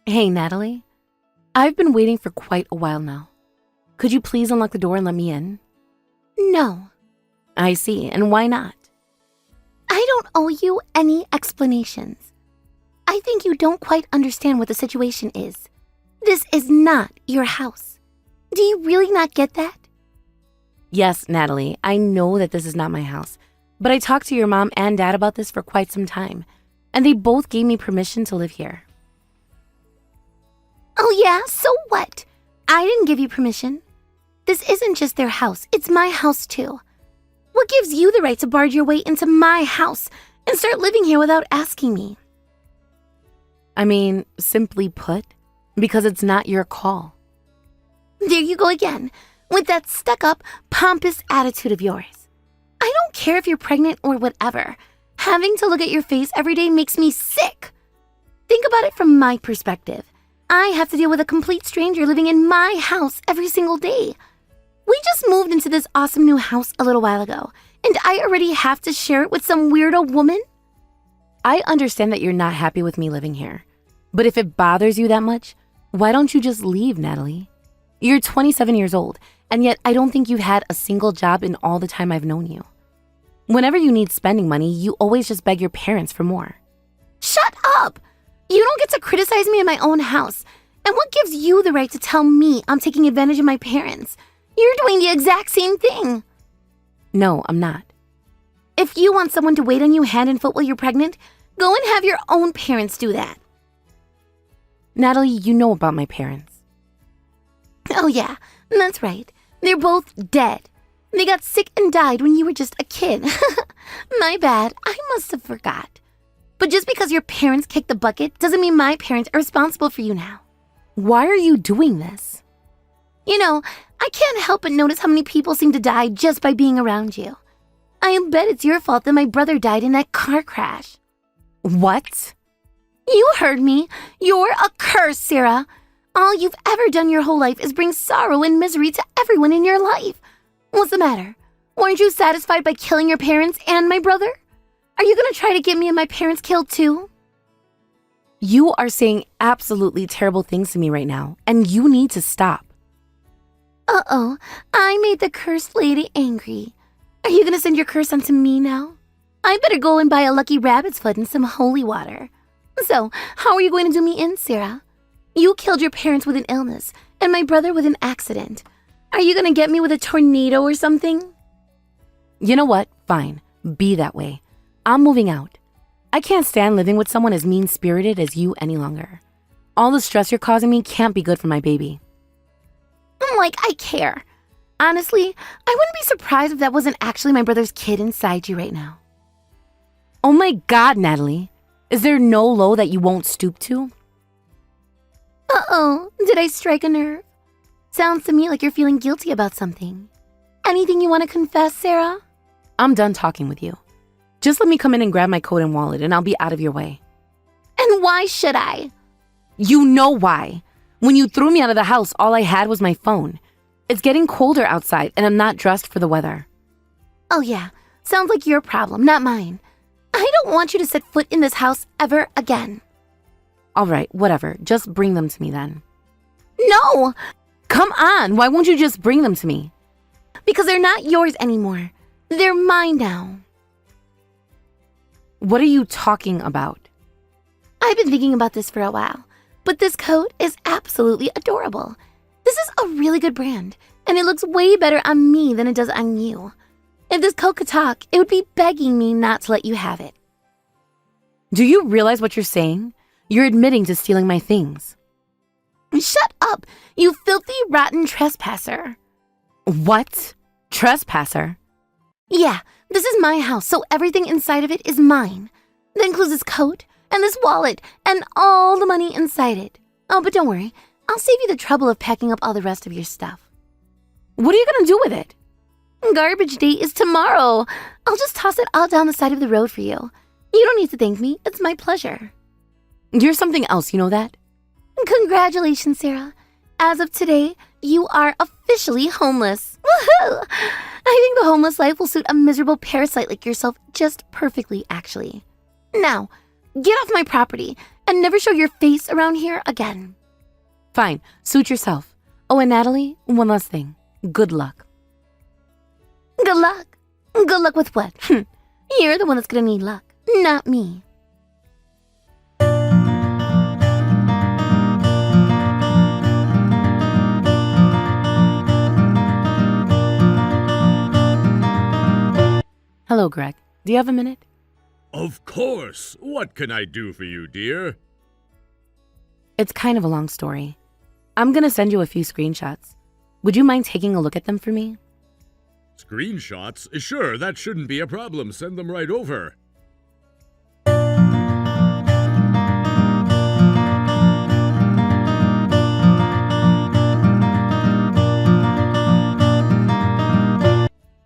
Hey, Natalie. I've been waiting for quite a while now. Could you please unlock the door and let me in? No, I see, and why not? I don't owe you any explanations. I think you don't quite understand what the situation is. This is not your house. Do you really not get that? Yes, Natalie, I know that this is not my house, but I talked to your mom and dad about this for quite some time, and they both gave me permission to live here. Oh yeah, so what? I didn't give you permission. This isn't just their house, it's my house too. What gives you the right to barge your way into my house and start living here without asking me? I mean, simply put, because it's not your call. There you go again, with that stuck-up, pompous attitude of yours. I don't care if you're pregnant or whatever. Having to look at your face every day makes me sick. Think about it from my perspective. I have to deal with a complete stranger living in my house every single day. We just moved into this awesome new house a little while ago, and I already have to share it with some weirdo woman? I understand that you're not happy with me living here, but if it bothers you that much, why don't you just leave, Natalie? You're 27 years old, and yet I don't think you've had a single job in all the time I've known you. Whenever you need spending money, you always just beg your parents for more. Shut up! You don't get to criticize me in my own house. And what gives you the right to tell me I'm taking advantage of my parents? You're doing the exact same thing. No, I'm not. If you want someone to wait on you hand and foot while you're pregnant, go and have your own parents do that. Natalie, you know about my parents. Oh yeah, that's right. They're both dead. They got sick and died when you were just a kid. My bad, I must have forgot. But just because your parents kicked the bucket doesn't mean my parents are responsible for you now. Why are you doing this? You know, I can't help but notice how many people seem to die just by being around you. I bet it's your fault that my brother died in that car crash. What? You heard me. You're a curse, Sarah. All you've ever done your whole life is bring sorrow and misery to everyone in your life. What's the matter? Weren't you satisfied by killing your parents and my brother? Are you going to try to get me and my parents killed too? You are saying absolutely terrible things to me right now, and you need to stop. Uh-oh, I made the cursed lady angry. Are you going to send your curse onto me now? I better go and buy a lucky rabbit's foot and some holy water. So, how are you going to do me in, Sarah? You killed your parents with an illness, and my brother with an accident. Are you going to get me with a tornado or something? You know what? Fine. Be that way. I'm moving out. I can't stand living with someone as mean-spirited as you any longer. All the stress you're causing me can't be good for my baby. Like I care. Honestly, I wouldn't be surprised if that wasn't actually my brother's kid inside you right now. Oh my God, Natalie. Is there no low that you won't stoop to? Uh-oh, did I strike a nerve? Sounds to me like you're feeling guilty about something. Anything you want to confess, Sarah? I'm done talking with you. Just let me come in and grab my coat and wallet, and I'll be out of your way. And why should I? You know why. When you threw me out of the house, all I had was my phone. It's getting colder outside, and I'm not dressed for the weather. Oh yeah, sounds like your problem, not mine. I don't want you to set foot in this house ever again. All right, whatever. Just bring them to me then. No! Come on, why won't you just bring them to me? Because they're not yours anymore. They're mine now. What are you talking about? I've been thinking about this for a while, but this coat is absolutely adorable. This is a really good brand, and it looks way better on me than it does on you. If this coat could talk, it would be begging me not to let you have it. Do you realize what you're saying? You're admitting to stealing my things. Shut up, you filthy, rotten trespasser. What? Trespasser? Yeah, this is my house, so everything inside of it is mine. That includes this coat, and this wallet, and all the money inside it. Oh, but don't worry, I'll save you the trouble of packing up all the rest of your stuff. What are you gonna do with it? Garbage day is tomorrow. I'll just toss it all down the side of the road for you. You don't need to thank me, it's my pleasure. You're something else, you know that? Congratulations, Sarah. As of today, you are officially homeless. Woohoo! I think the homeless life will suit a miserable parasite like yourself just perfectly, actually. Now, get off my property and never show your face around here again. Fine, suit yourself. Oh, and Natalie, one last thing. Good luck. Good luck. Good luck with what? You're the one that's gonna need luck, not me. Hello, Greg. Do you have a minute? Of course. What can I do for you, dear? It's kind of a long story. I'm gonna send you a few screenshots. Would you mind taking a look at them for me? Screenshots? Sure, that shouldn't be a problem. Send them right over.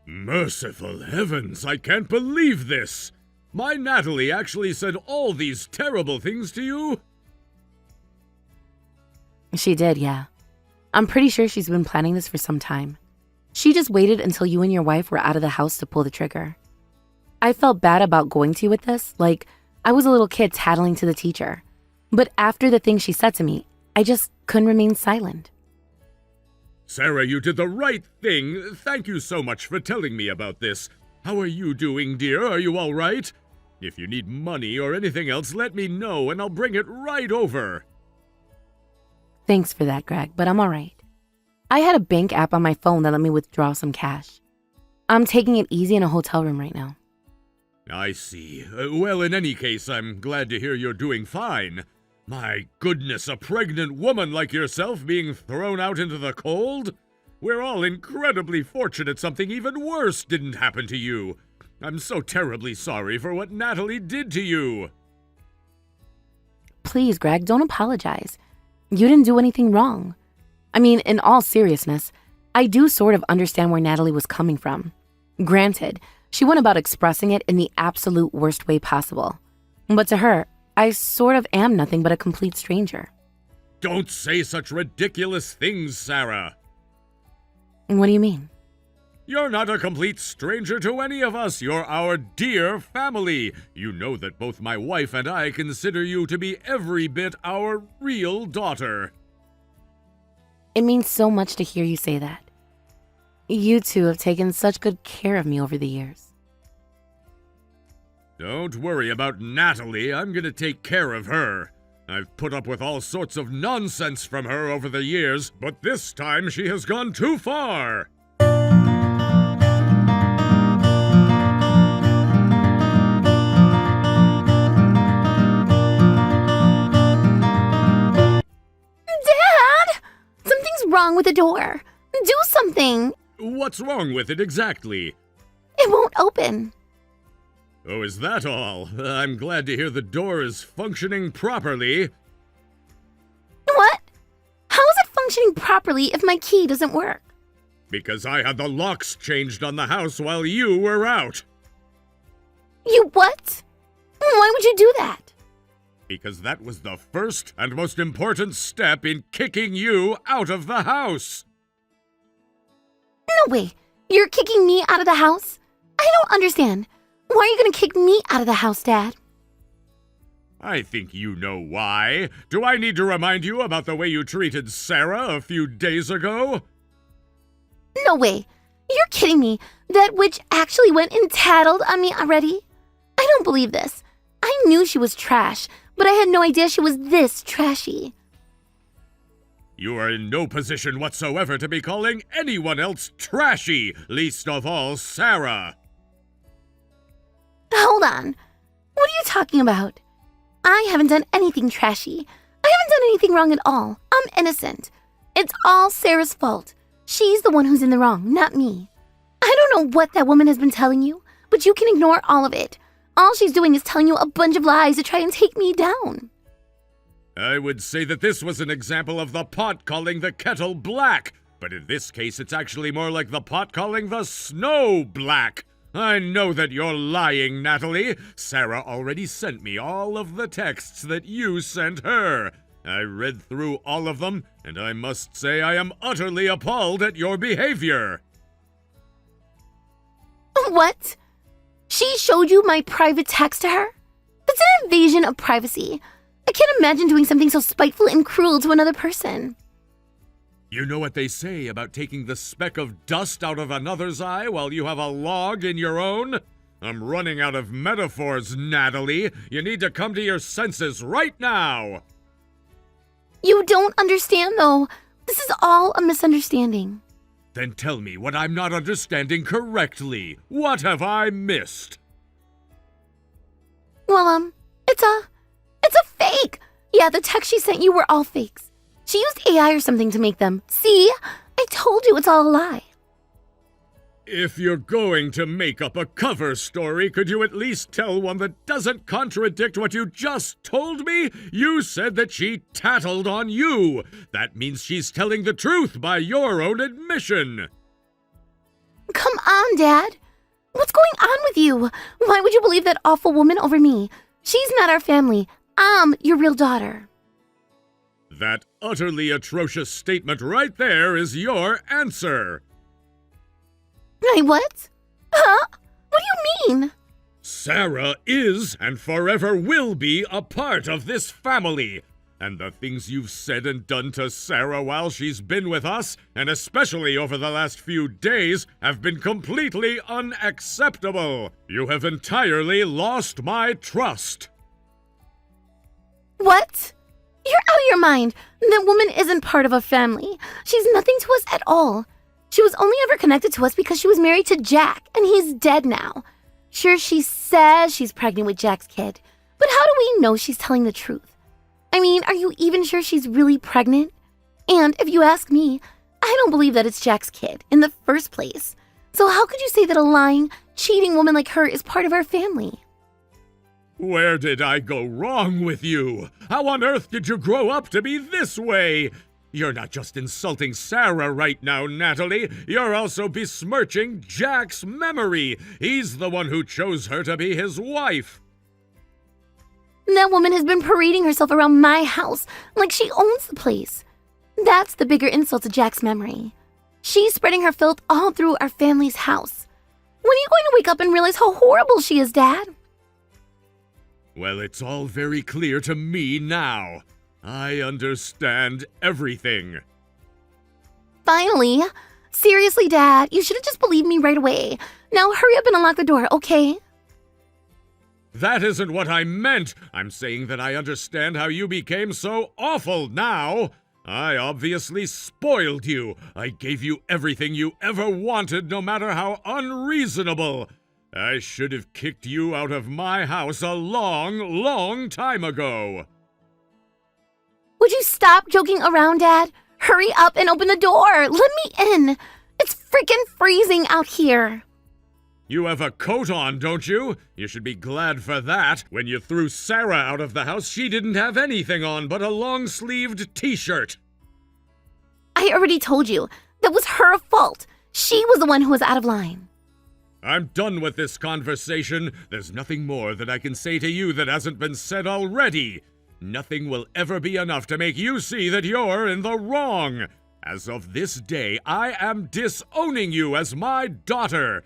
Merciful heavens, I can't believe this! My Natalie actually said all these terrible things to you? She did, yeah. I'm pretty sure she's been planning this for some time. She just waited until you and your wife were out of the house to pull the trigger. I felt bad about going to you with this, like I was a little kid tattling to the teacher. But after the things she said to me, I just couldn't remain silent. Sarah, you did the right thing. Thank you so much for telling me about this. How are you doing, dear? Are you all right? If you need money or anything else, let me know and I'll bring it right over. Thanks for that, Greg, but I'm all right. I had a bank app on my phone that let me withdraw some cash. I'm taking it easy in a hotel room right now. I see. Well, in any case, I'm glad to hear you're doing fine. My goodness, a pregnant woman like yourself being thrown out into the cold? We're all incredibly fortunate something even worse didn't happen to you. I'm so terribly sorry for what Natalie did to you. Please, Greg, don't apologize. You didn't do anything wrong. I mean, in all seriousness, I do sort of understand where Natalie was coming from. Granted, she went about expressing it in the absolute worst way possible. But to her, I sort of am nothing but a complete stranger. Don't say such ridiculous things, Sarah. What do you mean? You're not a complete stranger to any of us. You're our dear family. You know that both my wife and I consider you to be every bit our real daughter. It means so much to hear you say that. You two have taken such good care of me over the years. Don't worry about Natalie. I'm gonna take care of her. I've put up with all sorts of nonsense from her over the years, but this time she has gone too far. Dad! Something's wrong with the door. Do something. What's wrong with it exactly? It won't open. Oh, is that all? I'm glad to hear the door is functioning properly. What? How is it functioning properly if my key doesn't work? Because I had the locks changed on the house while you were out. You what? Why would you do that? Because that was the first and most important step in kicking you out of the house. No way. You're kicking me out of the house? I don't understand. Why are you gonna kick me out of the house, Dad? I think you know why. Do I need to remind you about the way you treated Sarah a few days ago? No way. You're kidding me. That witch actually went and tattled on me already? I don't believe this. I knew she was trash, but I had no idea she was this trashy. You are in no position whatsoever to be calling anyone else trashy, least of all Sarah. Hold on. What are you talking about? I haven't done anything trashy. I haven't done anything wrong at all. I'm innocent. It's all Sarah's fault. She's the one who's in the wrong, not me. I don't know what that woman has been telling you, but you can ignore all of it. All she's doing is telling you a bunch of lies to try and take me down. I would say that this was an example of the pot calling the kettle black, but in this case it's actually more like the pot calling the snow black. I know that you're lying, Natalie. Sarah already sent me all of the texts that you sent her. I read through all of them, and I must say I am utterly appalled at your behavior. What? She showed you my private text to her? That's an invasion of privacy. I can't imagine doing something so spiteful and cruel to another person. You know what they say about taking the speck of dust out of another's eye while you have a log in your own? I'm running out of metaphors, Natalie. You need to come to your senses right now. You don't understand, though. This is all a misunderstanding. Then tell me what I'm not understanding correctly. What have I missed? Well, it's a fake. Yeah, the text she sent you were all fakes. She used AI or something to make them. See? I told you it's all a lie. If you're going to make up a cover story, could you at least tell one that doesn't contradict what you just told me? You said that she tattled on you. That means she's telling the truth by your own admission. Come on, Dad. What's going on with you? Why would you believe that awful woman over me? She's not our family. I'm your real daughter. That utterly atrocious statement right there is your answer. Wait, what? Huh? What do you mean? Sarah is and forever will be a part of this family. And the things you've said and done to Sarah while she's been with us, and especially over the last few days, have been completely unacceptable. You have entirely lost my trust. What? You're out of your mind. That woman isn't part of a family. She's nothing to us at all. She was only ever connected to us because she was married to Jack, and he's dead now. Sure, she says she's pregnant with Jack's kid, but how do we know she's telling the truth? I mean, are you even sure she's really pregnant? And if you ask me, I don't believe that it's Jack's kid in the first place. So how could you say that a lying, cheating woman like her is part of our family? Where did I go wrong with you? How on earth did you grow up to be this way? You're not just insulting Sarah right now, Natalie. You're also besmirching Jack's memory. He's the one who chose her to be his wife. That woman has been parading herself around my house like she owns the place. That's the bigger insult to Jack's memory. She's spreading her filth all through our family's house. When are you going to wake up and realize how horrible she is, Dad? Well, it's all very clear to me now. I understand everything. Finally. Seriously, Dad, you should have just believed me right away. Now hurry up and unlock the door, okay? That isn't what I meant. I'm saying that I understand how you became so awful now. I obviously spoiled you. I gave you everything you ever wanted, no matter how unreasonable. I should have kicked you out of my house a long, long time ago. Would you stop joking around, Dad? Hurry up and open the door. Let me in. It's freaking freezing out here. You have a coat on, don't you? You should be glad for that. When you threw Sarah out of the house, she didn't have anything on but a long-sleeved t-shirt. I already told you. That was her fault. She was the one who was out of line. I'm done with this conversation. There's nothing more that I can say to you that hasn't been said already. Nothing will ever be enough to make you see that you're in the wrong. As of this day, I am disowning you as my daughter.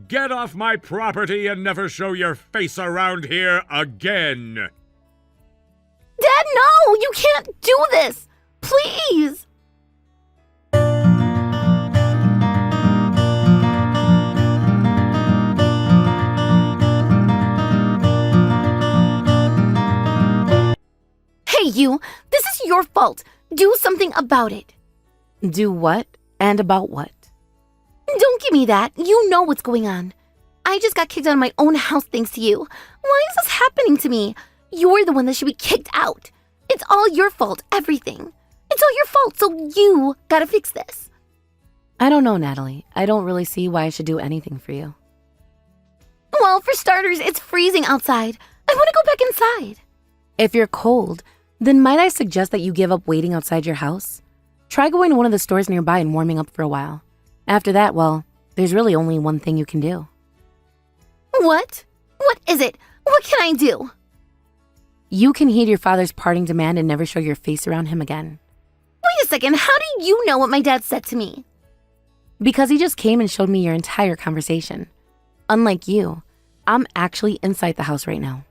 Get off my property and never show your face around here again. Dad, no! You can't do this! Please! Hey, you! This is your fault. Do something about it. Do what? And about what? Don't give me that. You know what's going on. I just got kicked out of my own house thanks to you. Why is this happening to me? You're the one that should be kicked out. It's all your fault, everything. It's all your fault, so you gotta fix this. I don't know, Natalie. I don't really see why I should do anything for you. Well, for starters, it's freezing outside. I want to go back inside. If you're cold, then might I suggest that you give up waiting outside your house? Try going to one of the stores nearby and warming up for a while. After that, well, there's really only one thing you can do. What? What is it? What can I do? You can heed your father's parting demand and never show your face around him again. Wait a second, how do you know what my dad said to me? Because he just came and showed me your entire conversation. Unlike you, I'm actually inside the house right now.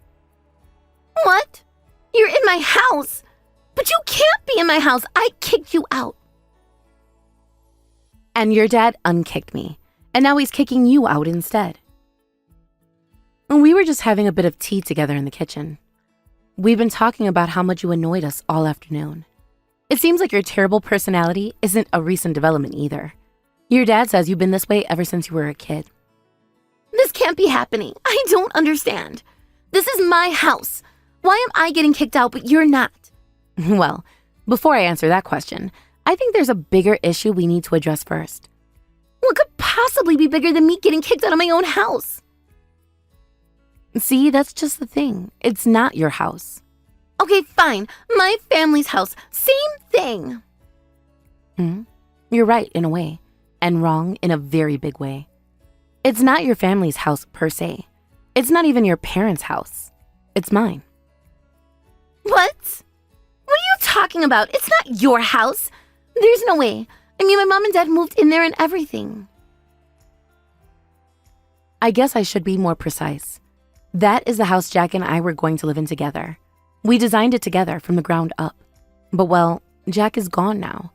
What? You're in my house. But you can't be in my house. I kicked you out. And your dad unkicked me, and now he's kicking you out instead. We were just having a bit of tea together in the kitchen. We've been talking about how much you annoyed us all afternoon. It seems like your terrible personality isn't a recent development either. Your dad says you've been this way ever since you were a kid. This can't be happening. I don't understand. This is my house. Why am I getting kicked out but you're not? Well, before I answer that question, I think there's a bigger issue we need to address first. What could possibly be bigger than me getting kicked out of my own house? See, that's just the thing. It's not your house. Okay, fine. My family's house. Same thing. You're right in a way, and wrong in a very big way. It's not your family's house per se. It's not even your parents' house. It's mine. What? What are you talking about? It's not your house. There's no way. I mean, my mom and dad moved in there and everything. I guess I should be more precise. That is the house Jack and I were going to live in together. We designed it together from the ground up. But well, Jack is gone now.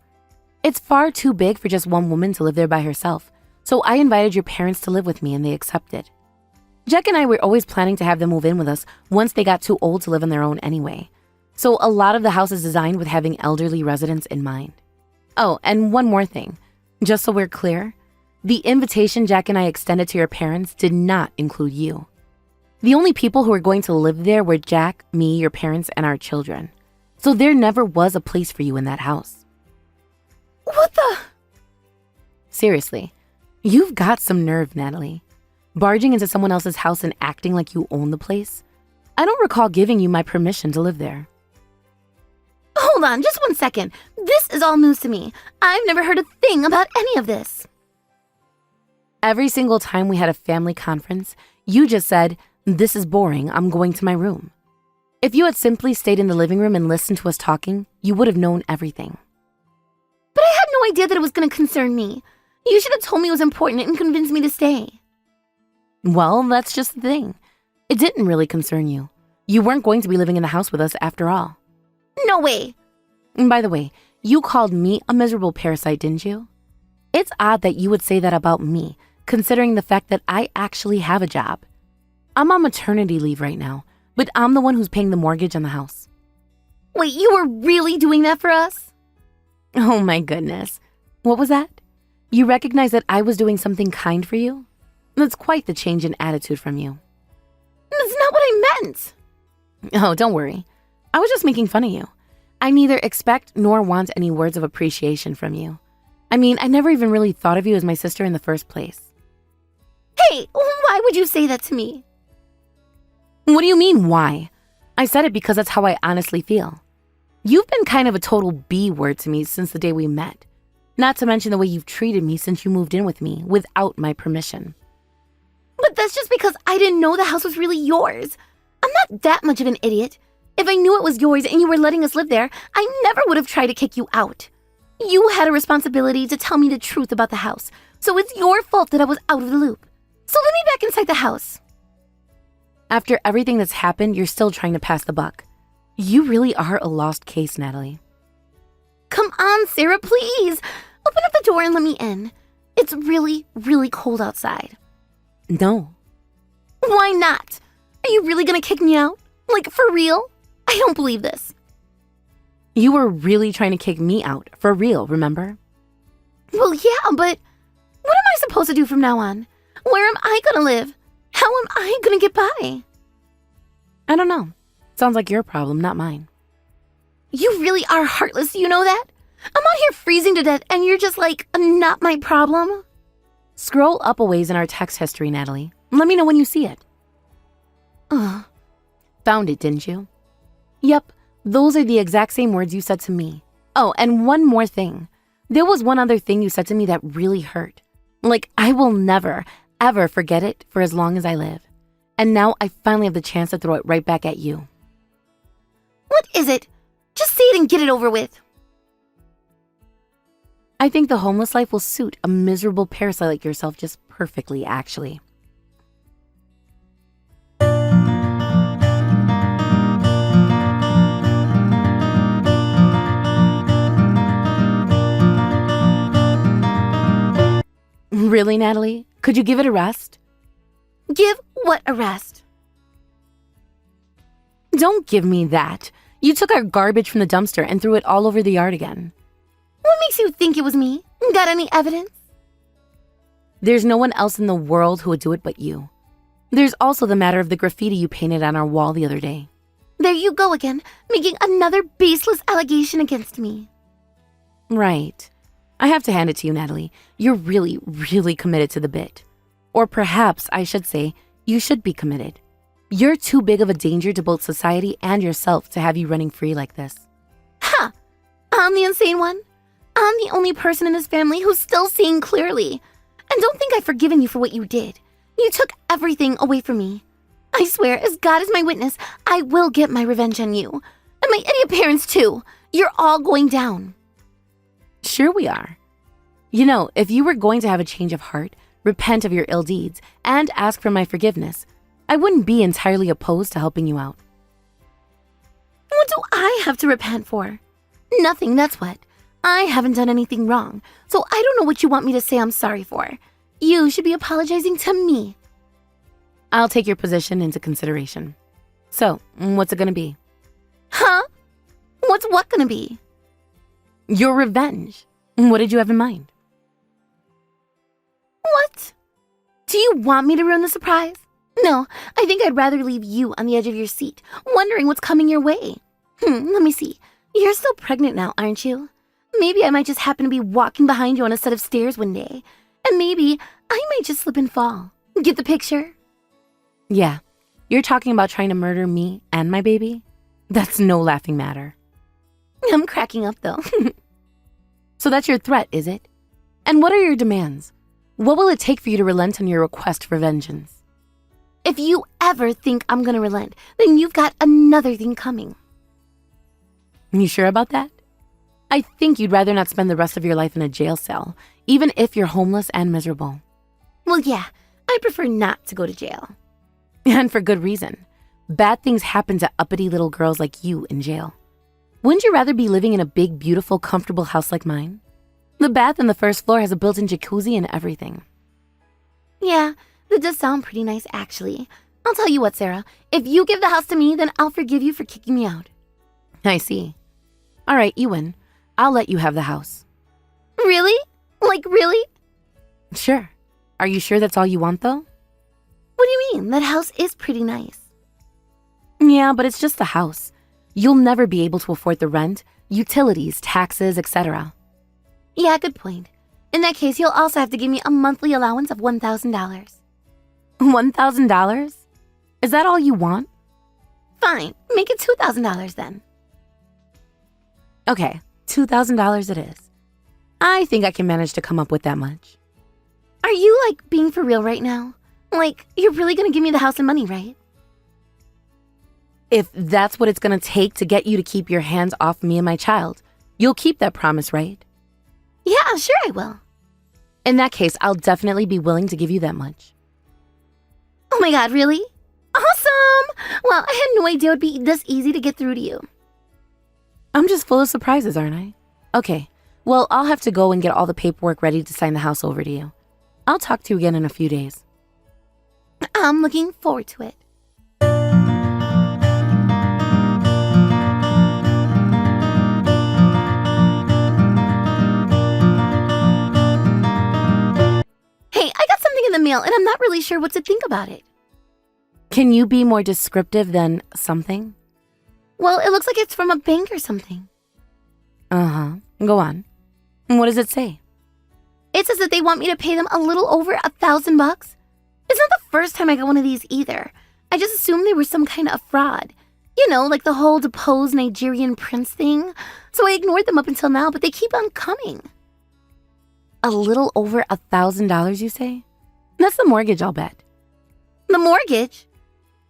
It's far too big for just one woman to live there by herself, so I invited your parents to live with me and they accepted. Jack and I were always planning to have them move in with us once they got too old to live on their own anyway. So a lot of the house is designed with having elderly residents in mind. Oh, and one more thing. Just so we're clear, the invitation Jack and I extended to your parents did not include you. The only people who were going to live there were Jack, me, your parents, and our children. So there never was a place for you in that house. What the? Seriously, you've got some nerve, Natalie. Barging into someone else's house and acting like you own the place. I don't recall giving you my permission to live there. Hold on, just 1 second. This is all news to me. I've never heard a thing about any of this. Every single time we had a family conference, you just said, "This is boring, I'm going to my room." If you had simply stayed in the living room and listened to us talking, you would have known everything. But I had no idea that it was going to concern me. You should have told me it was important and convinced me to stay. Well, that's just the thing. It didn't really concern you. You weren't going to be living in the house with us after all. No way. And by the way, you called me a miserable parasite, didn't you? It's odd that you would say that about me, considering the fact that I actually have a job. I'm on maternity leave right now, but I'm the one who's paying the mortgage on the house. Wait, you were really doing that for us? Oh my goodness. What was that? You recognize that I was doing something kind for you? That's quite the change in attitude from you. That's not what I meant. Oh, don't worry. I was just making fun of you. I neither expect nor want any words of appreciation from you. I mean, I never even really thought of you as my sister in the first place. Hey, why would you say that to me? What do you mean, why? I said it because that's how I honestly feel. You've been kind of a total B word to me since the day we met. Not to mention the way you've treated me since you moved in with me without my permission. But that's just because I didn't know the house was really yours. I'm not that much of an idiot. If I knew it was yours and you were letting us live there, I never would have tried to kick you out. You had a responsibility to tell me the truth about the house, so it's your fault that I was out of the loop. So let me back inside the house. After everything that's happened, you're still trying to pass the buck. You really are a lost case, Natalie. Come on, Sarah, please. Open up the door and let me in. It's really, really cold outside. No. Why not? Are you really gonna kick me out? Like, for real? I don't believe this. You were really trying to kick me out, for real, remember? Well, yeah, but what am I supposed to do from now on? Where am I gonna live? How am I gonna get by? I don't know. Sounds like your problem, not mine. You really are heartless, you know that? I'm out here freezing to death and you're just like, not my problem? Scroll up a ways in our text history, Natalie. Let me know when you see it. Ugh. Found it, didn't you? Yep, those are the exact same words you said to me. Oh, and one more thing. There was one other thing you said to me that really hurt. Like, I will never, ever forget it for as long as I live. And now I finally have the chance to throw it right back at you. What is it? Just say it and get it over with. I think the homeless life will suit a miserable parasite like yourself just perfectly, actually. Really, Natalie? Could you give it a rest? Give what a rest? Don't give me that. You took our garbage from the dumpster and threw it all over the yard again. What makes you think it was me? Got any evidence? There's no one else in the world who would do it but you. There's also the matter of the graffiti you painted on our wall the other day. There you go again, making another baseless allegation against me. Right. I have to hand it to you, Natalie. You're really, really committed to the bit. Or perhaps I should say, you should be committed. You're too big of a danger to both society and yourself to have you running free like this. Ha! I'm the insane one. I'm the only person in this family who's still seeing clearly. And don't think I've forgiven you for what you did. You took everything away from me. I swear, as God is my witness, I will get my revenge on you. And my idiot parents too. You're all going down. Sure we are. You know, if you were going to have a change of heart, repent of your ill deeds, and ask for my forgiveness, I wouldn't be entirely opposed to helping you out. What do I have to repent for? Nothing, that's what. I haven't done anything wrong, so I don't know what you want me to say I'm sorry for. You should be apologizing to me. I'll take your position into consideration. So, what's it gonna be? Huh? What's what gonna be? Your revenge. What did you have in mind? What? Do you want me to ruin the surprise? No, I think I'd rather leave you on the edge of your seat, wondering what's coming your way. Let me see. You're still pregnant now, aren't you? Maybe I might just happen to be walking behind you on a set of stairs one day. And maybe I might just slip and fall. Get the picture? Yeah, you're talking about trying to murder me and my baby? That's no laughing matter. I'm cracking up though. So that's your threat, is it? And what are your demands? What will it take for you to relent on your request for vengeance? If you ever think I'm gonna relent, then you've got another thing coming. You sure about that? I think you'd rather not spend the rest of your life in a jail cell, even if you're homeless and miserable. Well, yeah, I prefer not to go to jail. And for good reason. Bad things happen to uppity little girls like you in jail. Wouldn't you rather be living in a big, beautiful, comfortable house like mine? The bath on the first floor has a built-in jacuzzi and everything. Yeah, that does sound pretty nice, actually. I'll tell you what, Sarah. If you give the house to me, then I'll forgive you for kicking me out. I see. All right, you win. I'll let you have the house. Really? Like, really? Sure. Are you sure that's all you want, though? What do you mean? That house is pretty nice. Yeah, but it's just a house. You'll never be able to afford the rent, utilities, taxes, etc. Yeah, good point. In that case, you'll also have to give me a monthly allowance of $1,000. $1,000? Is that all you want? Fine, make it $2,000 then. Okay, $2,000 it is. I think I can manage to come up with that much. Are you, like, being for real right now? Like, you're really gonna give me the house and money, right? If that's what it's gonna take to get you to keep your hands off me and my child, you'll keep that promise, right? Yeah, sure I will. In that case, I'll definitely be willing to give you that much. Oh my god, really? Awesome! Well, I had no idea it would be this easy to get through to you. I'm just full of surprises, aren't I? Okay, well, I'll have to go and get all the paperwork ready to sign the house over to you. I'll talk to you again in a few days. I'm looking forward to it. Hey, I got something in the mail and I'm not really sure what to think about it. Can you be more descriptive than something? Well, it looks like it's from a bank or something. Uh-huh. Go on. What does it say? It says that they want me to pay them a little over $1,000. It's not the first time I got one of these either. I just assumed they were some kind of fraud. You know, like the whole deposed Nigerian prince thing. So I ignored them up until now, but they keep on coming. A little over $1,000, you say? That's the mortgage, I'll bet. The mortgage?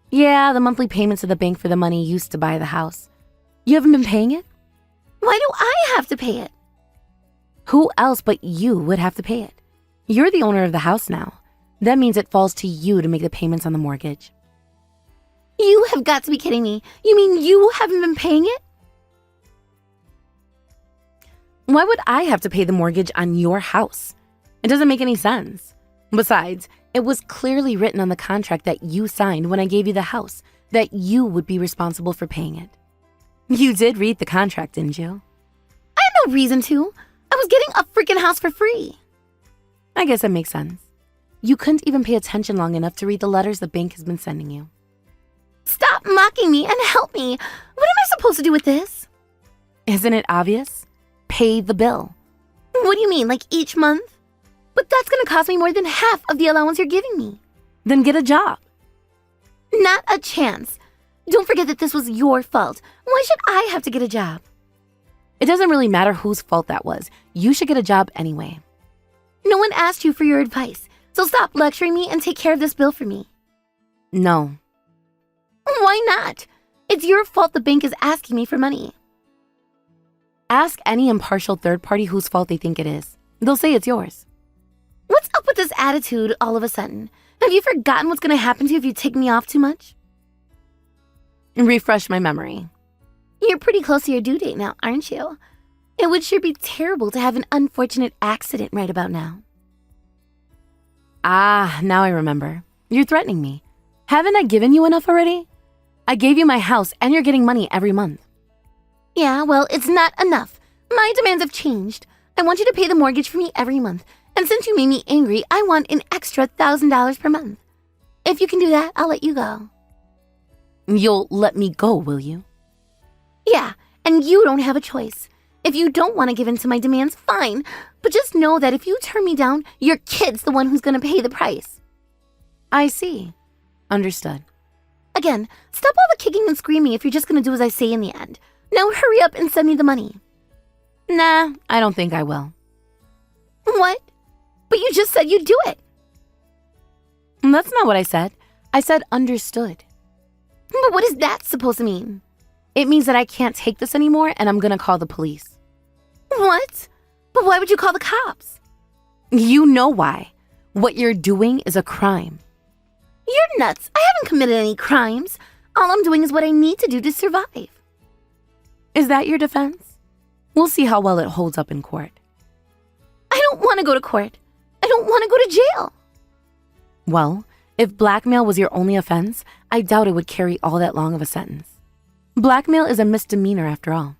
Yeah, the monthly payments to the bank for the money used to buy the house. You haven't been paying it? Why do I have to pay it? Who else but you would have to pay it? You're the owner of the house now. That means it falls to you to make the payments on the mortgage. You have got to be kidding me. You mean you haven't been paying it? Why would I have to pay the mortgage on your house? It doesn't make any sense. Besides, it was clearly written on the contract that you signed when I gave you the house that you would be responsible for paying it. You did read the contract, didn't you? I had no reason to. I was getting a freaking house for free. I guess that makes sense. You couldn't even pay attention long enough to read the letters the bank has been sending you. Stop mocking me and help me. What am I supposed to do with this? Isn't it obvious? Pay the bill. What do you mean, like each month? But that's gonna cost me more than half of the allowance you're giving me. Then get a job. Not a chance. Don't forget that this was your fault. Why should I have to get a job? It doesn't really matter whose fault that was. You should get a job anyway. No one asked you for your advice, so stop lecturing me and take care of this bill for me. No. Why not? It's your fault the bank is asking me for money. Ask any impartial third party whose fault they think it is. They'll say it's yours. What's up with this attitude all of a sudden? Have you forgotten what's gonna happen to you if you tick me off too much? Refresh my memory. You're pretty close to your due date now, aren't you? It would sure be terrible to have an unfortunate accident right about now. Ah, now I remember. You're threatening me. Haven't I given you enough already? I gave you my house and you're getting money every month. Yeah, well, it's not enough. My demands have changed. I want you to pay the mortgage for me every month. And since you made me angry, I want an extra $1,000 per month. If you can do that, I'll let you go. You'll let me go, will you? Yeah, and you don't have a choice. If you don't want to give in to my demands, fine. But just know that if you turn me down, your kid's the one who's going to pay the price. I see. Understood. Again, stop all the kicking and screaming if you're just going to do as I say in the end. Now hurry up and send me the money. Nah, I don't think I will. What? But you just said you'd do it. That's not what I said. I said understood. But what is that supposed to mean? It means that I can't take this anymore and I'm gonna call the police. What? But why would you call the cops? You know why. What you're doing is a crime. You're nuts. I haven't committed any crimes. All I'm doing is what I need to do to survive. Is that your defense? We'll see how well it holds up in court. I don't want to go to court. I don't want to go to jail. Well, if blackmail was your only offense, I doubt it would carry all that long of a sentence. Blackmail is a misdemeanor after all.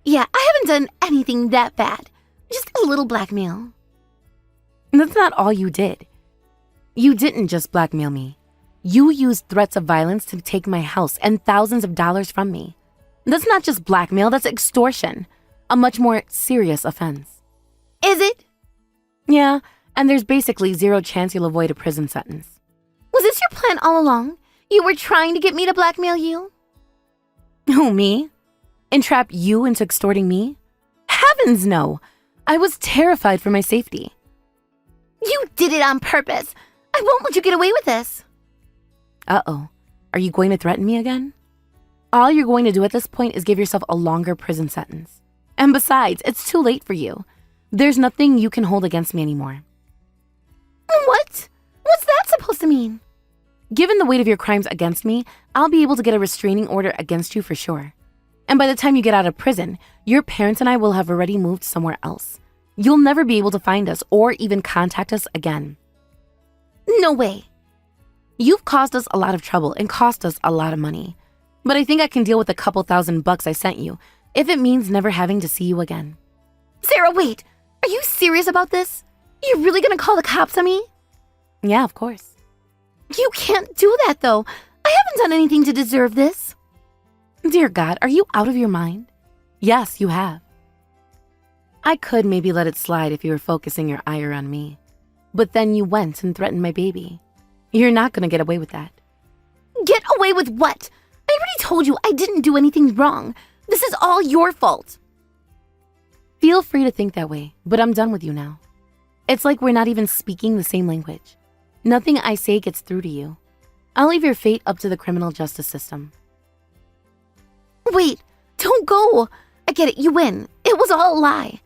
Yeah, I haven't done anything that bad. Just a little blackmail. That's not all you did. You didn't just blackmail me. You used threats of violence to take my house and thousands of dollars from me. That's not just blackmail, that's extortion. A much more serious offense. Is it? Yeah, and there's basically zero chance you'll avoid a prison sentence. Was this your plan all along? You were trying to get me to blackmail you? Who, me? Entrap you into extorting me? Heavens no! I was terrified for my safety. You did it on purpose. I won't let you get away with this. Uh-oh. Are you going to threaten me again? All you're going to do at this point is give yourself a longer prison sentence. And besides, it's too late for you. There's nothing you can hold against me anymore. What? What's that supposed to mean? Given the weight of your crimes against me, I'll be able to get a restraining order against you for sure. And by the time you get out of prison, your parents and I will have already moved somewhere else. You'll never be able to find us or even contact us again. No way. You've caused us a lot of trouble and cost us a lot of money. But I think I can deal with a couple $1,000 I sent you if it means never having to see you again. Sarah, wait. Are you serious about this? You're really gonna call the cops on me? Yeah, of course. You can't do that, though. I haven't done anything to deserve this. Dear God, are you out of your mind? Yes, you have. I could maybe let it slide if you were focusing your ire on me. But then you went and threatened my baby. You're not gonna get away with that. Get away with what? I already told you I didn't do anything wrong. This is all your fault. Feel free to think that way, but I'm done with you now. It's like we're not even speaking the same language. Nothing I say gets through to you. I'll leave your fate up to the criminal justice system. Wait, don't go. I get it, you win. It was all a lie.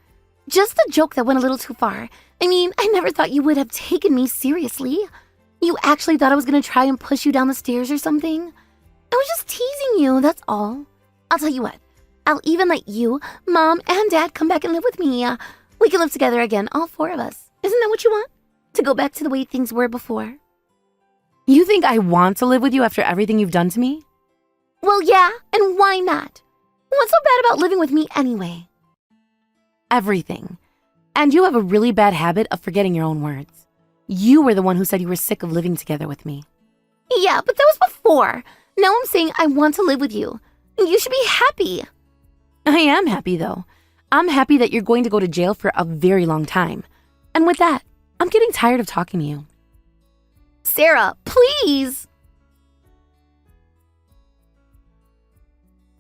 Just a joke that went a little too far. I mean, I never thought you would have taken me seriously. You actually thought I was gonna try and push you down the stairs or something? I was just teasing you, that's all. I'll tell you what. I'll even let you, Mom, and Dad come back and live with me. We can live together again, all four of us. Isn't that what you want? To go back to the way things were before? You think I want to live with you after everything you've done to me? Well, yeah, and why not? What's so bad about living with me anyway? Everything. And you have a really bad habit of forgetting your own words. You were the one who said you were sick of living together with me. Yeah, but that was before. Now I'm saying I want to live with you. You should be happy. I am happy, though. I'm happy that you're going to go to jail for a very long time. And with that, I'm getting tired of talking to you. Sarah, please.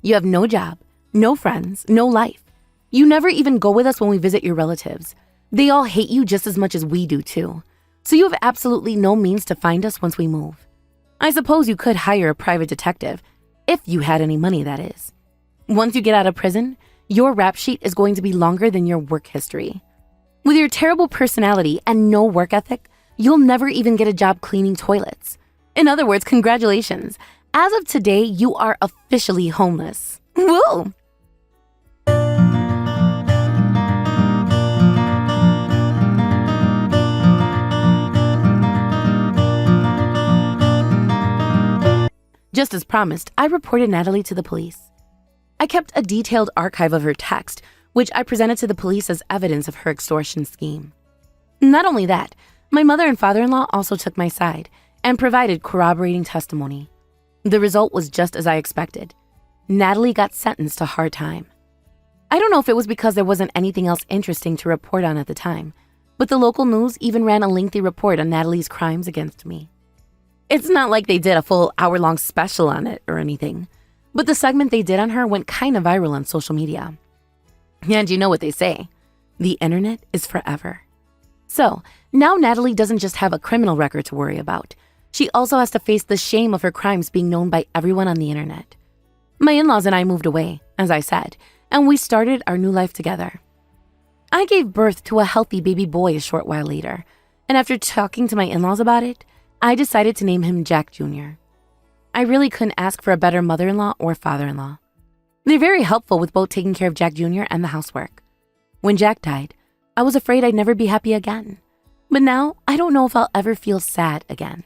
You have no job, no friends, no life. You never even go with us when we visit your relatives. They all hate you just as much as we do, too. So you have absolutely no means to find us once we move. I suppose you could hire a private detective, if you had any money, that is. Once you get out of prison, your rap sheet is going to be longer than your work history. With your terrible personality and no work ethic, you'll never even get a job cleaning toilets. In other words, congratulations. As of today, you are officially homeless. Woo! Just as promised, I reported Natalie to the police. I kept a detailed archive of her text, which I presented to the police as evidence of her extortion scheme. Not only that, my mother and father-in-law also took my side and provided corroborating testimony. The result was just as I expected. Natalie got sentenced to hard time. I don't know if it was because there wasn't anything else interesting to report on at the time, but the local news even ran a lengthy report on Natalie's crimes against me. It's not like they did a full hour-long special on it or anything, but the segment they did on her went kind of viral on social media. And you know what they say, the internet is forever. So now Natalie doesn't just have a criminal record to worry about. She also has to face the shame of her crimes being known by everyone on the internet. My in-laws and I moved away, as I said, and we started our new life together. I gave birth to a healthy baby boy a short while later, and after talking to my in-laws about it, I decided to name him Jack Jr. I really couldn't ask for a better mother-in-law or father-in-law. They're very helpful with both taking care of Jack Jr. and the housework. When Jack died, I was afraid I'd never be happy again. But now, I don't know if I'll ever feel sad again.